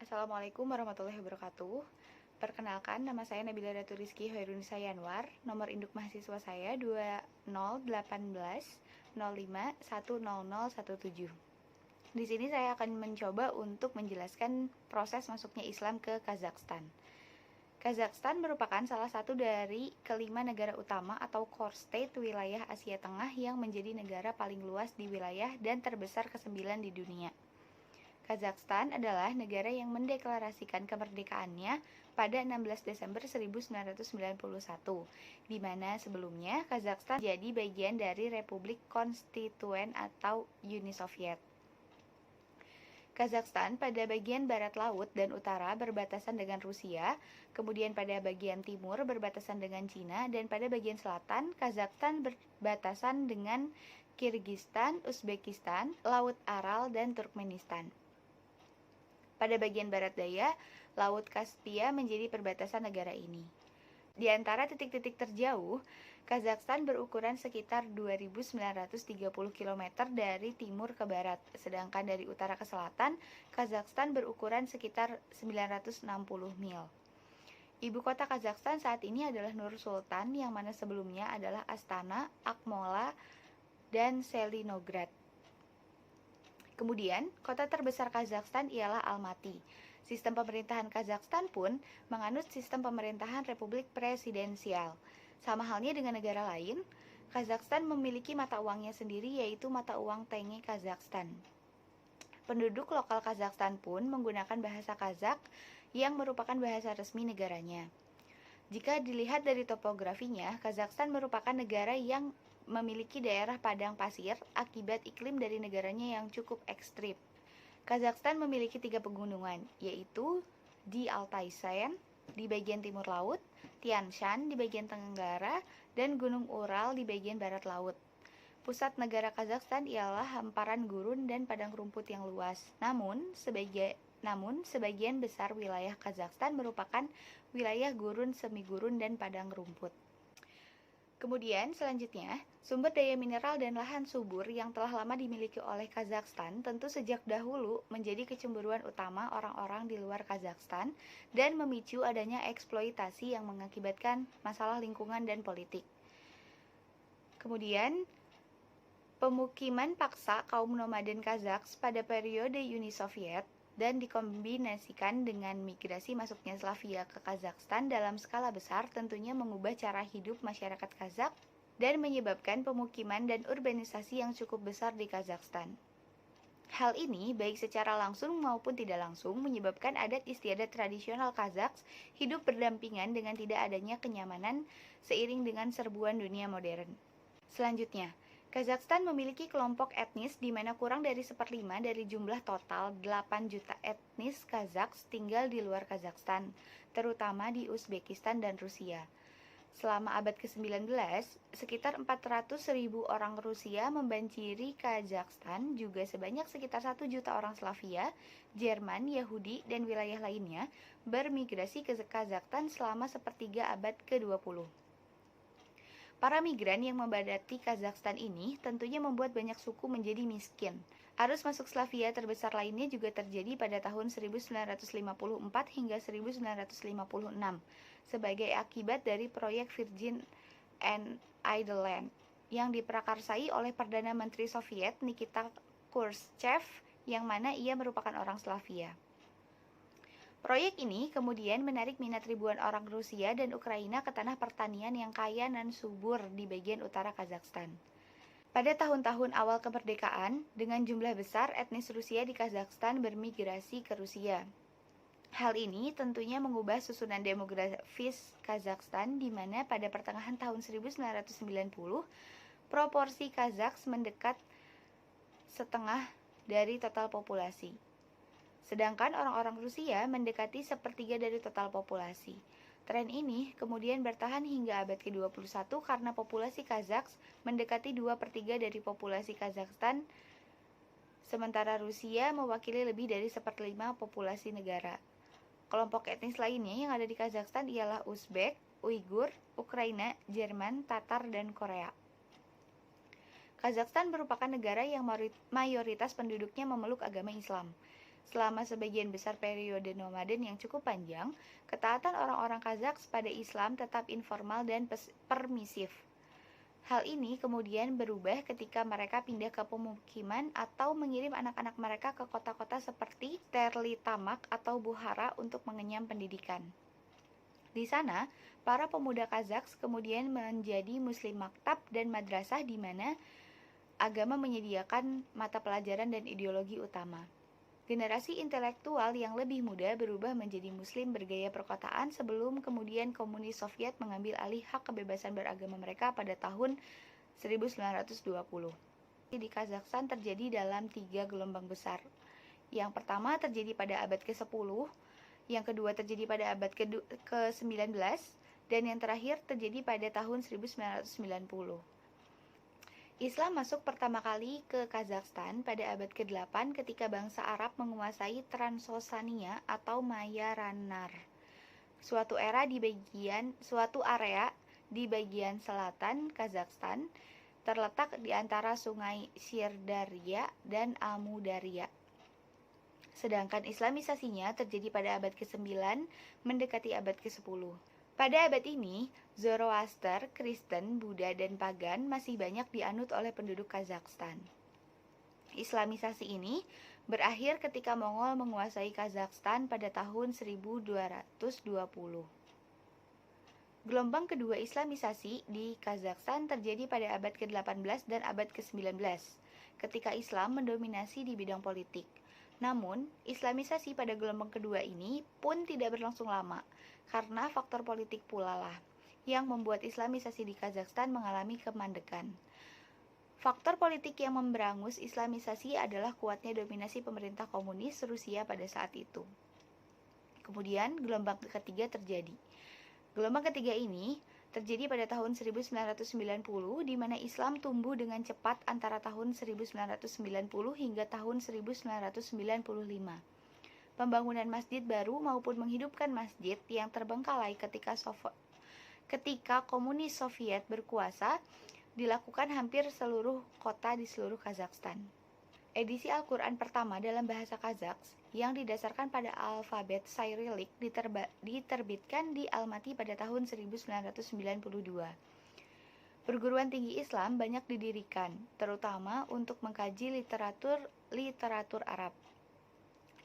Assalamualaikum warahmatullahi wabarakatuh. Perkenalkan, nama saya Nabila Ratu Rizky Hoirunisa Yanwar. Nomor induk mahasiswa saya 201805100117. Di sini saya akan mencoba untuk menjelaskan proses masuknya Islam ke Kazakhstan. Kazakhstan merupakan salah satu dari kelima negara utama atau core state wilayah Asia Tengah yang menjadi negara paling luas di wilayah dan terbesar ke-9 di dunia. Kazakhstan adalah negara yang mendeklarasikan kemerdekaannya pada 16 Desember 1991, di mana sebelumnya Kazakhstan jadi bagian dari Republik Konstituen atau Uni Soviet. Kazakhstan pada bagian barat laut dan utara berbatasan dengan Rusia, kemudian pada bagian timur berbatasan dengan Cina, dan pada bagian selatan Kazakhstan berbatasan dengan Kirgistan, Uzbekistan, Laut Aral, dan Turkmenistan. Pada bagian barat daya, Laut Kaspia menjadi perbatasan negara ini. Di antara titik-titik terjauh, Kazakhstan berukuran sekitar 2.930 km dari timur ke barat, sedangkan dari utara ke selatan, Kazakhstan berukuran sekitar 960 mil. Ibu kota Kazakhstan saat ini adalah Nur Sultan, yang mana sebelumnya adalah Astana, Akmola, dan Selinograd. Kemudian, kota terbesar Kazakhstan ialah Almaty. Sistem pemerintahan Kazakhstan pun menganut sistem pemerintahan republik presidensial. Sama halnya dengan negara lain, Kazakhstan memiliki mata uangnya sendiri, yaitu mata uang tenge Kazakhstan. Penduduk lokal Kazakhstan pun menggunakan bahasa Kazakh yang merupakan bahasa resmi negaranya. Jika dilihat dari topografinya, Kazakhstan merupakan negara yang memiliki daerah padang pasir akibat iklim dari negaranya yang cukup ekstrim. Kazakhstan memiliki 3 pegunungan, yaitu di Altai Sen di bagian timur laut, Tian Shan di bagian tenggara, dan Gunung Ural di bagian barat laut. Pusat negara Kazakhstan ialah hamparan gurun dan padang rumput yang luas. Namun sebagian besar wilayah Kazakhstan merupakan wilayah gurun, semi-gurun, dan padang rumput. Kemudian selanjutnya, sumber daya mineral dan lahan subur yang telah lama dimiliki oleh Kazakhstan tentu sejak dahulu menjadi kecemburuan utama orang-orang di luar Kazakhstan dan memicu adanya eksploitasi yang mengakibatkan masalah lingkungan dan politik. Kemudian, pemukiman paksa kaum nomaden Kazaks pada periode Uni Soviet dan dikombinasikan dengan migrasi masuknya Slavia ke Kazakhstan dalam skala besar tentunya mengubah cara hidup masyarakat Kazakh dan menyebabkan pemukiman dan urbanisasi yang cukup besar di Kazakhstan. Hal ini baik secara langsung maupun tidak langsung menyebabkan adat istiadat tradisional Kazakh hidup berdampingan dengan tidak adanya kenyamanan seiring dengan serbuan dunia modern. Selanjutnya, Kazakhstan memiliki kelompok etnis di mana kurang dari 1/5 dari jumlah total 8 juta etnis Kazakh tinggal di luar Kazakhstan, terutama di Uzbekistan dan Rusia. Selama abad ke-19, sekitar 400.000 orang Rusia membanjiri Kazakhstan, juga sebanyak sekitar 1 juta orang Slavia, Jerman, Yahudi, dan wilayah lainnya bermigrasi ke Kazakhstan selama sepertiga abad ke-20. Para migran yang membadati Kazakhstan ini tentunya membuat banyak suku menjadi miskin. Arus masuk Slavia terbesar lainnya juga terjadi pada tahun 1954 hingga 1956 sebagai akibat dari proyek Virgin and Islands yang diprakarsai oleh Perdana Menteri Soviet Nikita Khrushchev, yang mana ia merupakan orang Slavia. Proyek ini kemudian menarik minat ribuan orang Rusia dan Ukraina ke tanah pertanian yang kaya dan subur di bagian utara Kazakhstan. Pada tahun-tahun awal kemerdekaan, dengan jumlah besar etnis Rusia di Kazakhstan bermigrasi ke Rusia. Hal ini tentunya mengubah susunan demografis Kazakhstan, di mana pada pertengahan tahun 1990, proporsi Kazakhs mendekat setengah dari total populasi. Sedangkan orang-orang Rusia mendekati sepertiga dari total populasi. Tren ini kemudian bertahan hingga abad ke-21 karena populasi Kazakhs mendekati 2/3 dari populasi Kazakhstan, sementara Rusia mewakili lebih dari 1/5 populasi negara. Kelompok etnis lainnya yang ada di Kazakhstan ialah Uzbek, Uighur, Ukraina, Jerman, Tatar, dan Korea. Kazakhstan merupakan negara yang mayoritas penduduknya memeluk agama Islam. Selama sebagian besar periode nomaden yang cukup panjang, ketaatan orang-orang Kazaks pada Islam tetap informal dan permisif. Hal ini kemudian berubah ketika mereka pindah ke pemukiman atau mengirim anak-anak mereka ke kota-kota seperti Terlitamak atau Bukhara untuk mengenyam pendidikan. Di sana, para pemuda Kazaks kemudian menjadi muslim maktab dan madrasah di mana agama menyediakan mata pelajaran dan ideologi utama. Generasi intelektual yang lebih muda berubah menjadi muslim bergaya perkotaan sebelum kemudian komunis Soviet mengambil alih hak kebebasan beragama mereka pada tahun 1920. Di Kazakhstan terjadi dalam 3 gelombang besar. Yang pertama terjadi pada abad ke-10, yang kedua terjadi pada abad ke-19, dan yang terakhir terjadi pada tahun 1990. Islam masuk pertama kali ke Kazakhstan pada abad ke-8 ketika bangsa Arab menguasai Transosania atau Maya-Ranar, suatu area di bagian selatan Kazakhstan, terletak di antara sungai Sirdarya dan Amudarya. Sedangkan Islamisasinya terjadi pada abad ke-9 mendekati abad ke-10. Pada abad ini, Zoroaster, Kristen, Buddha, dan Pagan masih banyak dianut oleh penduduk Kazakhstan. Islamisasi ini berakhir ketika Mongol menguasai Kazakhstan pada tahun 1220. Gelombang kedua Islamisasi di Kazakhstan terjadi pada abad ke-18 dan abad ke-19, ketika Islam mendominasi di bidang politik. Namun, Islamisasi pada gelombang kedua ini pun tidak berlangsung lama, karena faktor politik pula lah yang membuat Islamisasi di Kazakhstan mengalami kemandekan. Faktor politik yang memberangus Islamisasi adalah kuatnya dominasi pemerintah komunis Rusia pada saat itu. Kemudian, gelombang ketiga terjadi. Gelombang ketiga ini terjadi pada tahun 1990, di mana Islam tumbuh dengan cepat antara tahun 1990 hingga tahun 1995. Pembangunan masjid baru maupun menghidupkan masjid yang terbengkalai ketika komunis Soviet berkuasa dilakukan hampir seluruh kota di seluruh Kazakhstan. Edisi Al-Quran pertama dalam bahasa Kazaks yang didasarkan pada alfabet Cyrillic diterbitkan di Almaty pada tahun 1992. Perguruan tinggi Islam banyak didirikan, terutama untuk mengkaji literatur Arab.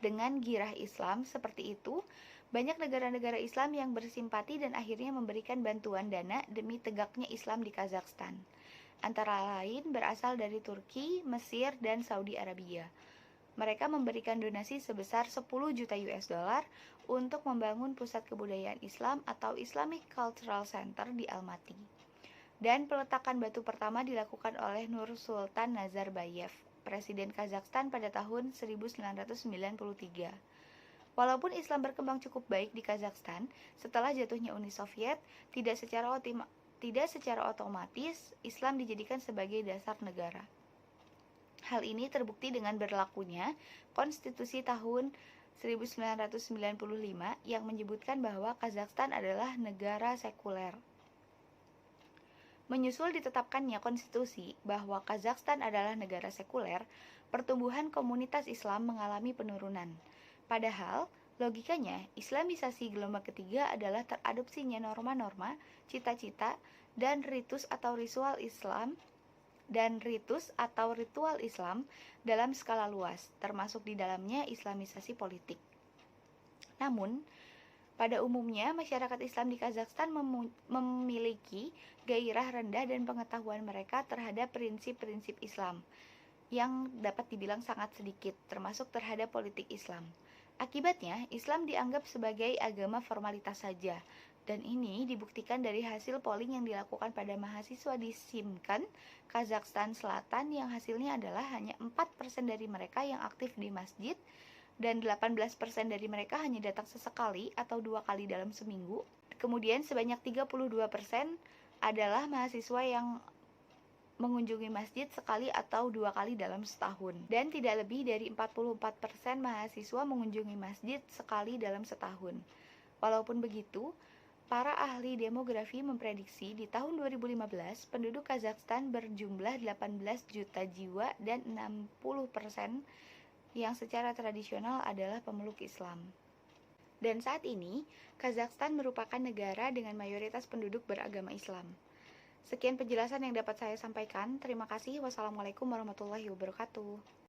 Dengan girah Islam seperti itu, banyak negara-negara Islam yang bersimpati dan akhirnya memberikan bantuan dana demi tegaknya Islam di Kazakhstan. Antara lain berasal dari Turki, Mesir, dan Saudi Arabia. Mereka memberikan donasi sebesar 10 juta US dollar untuk membangun pusat kebudayaan Islam atau Islamic Cultural Center di Almaty. Dan peletakan batu pertama dilakukan oleh Nur Sultan Nazarbayev, Presiden Kazakhstan pada tahun 1993. Walaupun Islam berkembang cukup baik di Kazakhstan, setelah jatuhnya Uni Soviet, tidak secara otomatis Islam dijadikan sebagai dasar negara. Hal ini terbukti dengan berlakunya Konstitusi tahun 1995 yang menyebutkan bahwa Kazakhstan adalah negara sekuler. Menyusul ditetapkannya konstitusi bahwa Kazakhstan adalah negara sekuler, pertumbuhan komunitas Islam mengalami penurunan. Padahal, logikanya, Islamisasi gelombang ketiga adalah teradopsinya norma-norma, cita-cita, dan ritus atau ritual Islam dalam skala luas, termasuk di dalamnya Islamisasi politik. Namun, pada umumnya, masyarakat Islam di Kazakhstan memiliki gairah rendah dan pengetahuan mereka terhadap prinsip-prinsip Islam yang dapat dibilang sangat sedikit, termasuk terhadap politik Islam. Akibatnya, Islam dianggap sebagai agama formalitas saja, dan ini dibuktikan dari hasil polling yang dilakukan pada mahasiswa di Simkan, Kazakhstan Selatan, yang hasilnya adalah hanya 4% dari mereka yang aktif di masjid, dan 18% dari mereka hanya datang sesekali atau 2 kali dalam seminggu. Kemudian sebanyak 32% adalah mahasiswa yang mengunjungi masjid sekali atau 2 kali dalam setahun, dan tidak lebih dari 44% mahasiswa mengunjungi masjid sekali dalam setahun. Walaupun begitu, para ahli demografi memprediksi di tahun 2015 penduduk Kazakhstan berjumlah 18 juta jiwa dan 60% yang secara tradisional adalah pemeluk Islam. Dan saat ini, Kazakhstan merupakan negara dengan mayoritas penduduk beragama Islam. Sekian penjelasan yang dapat saya sampaikan. Terima kasih. Wassalamualaikum warahmatullahi wabarakatuh.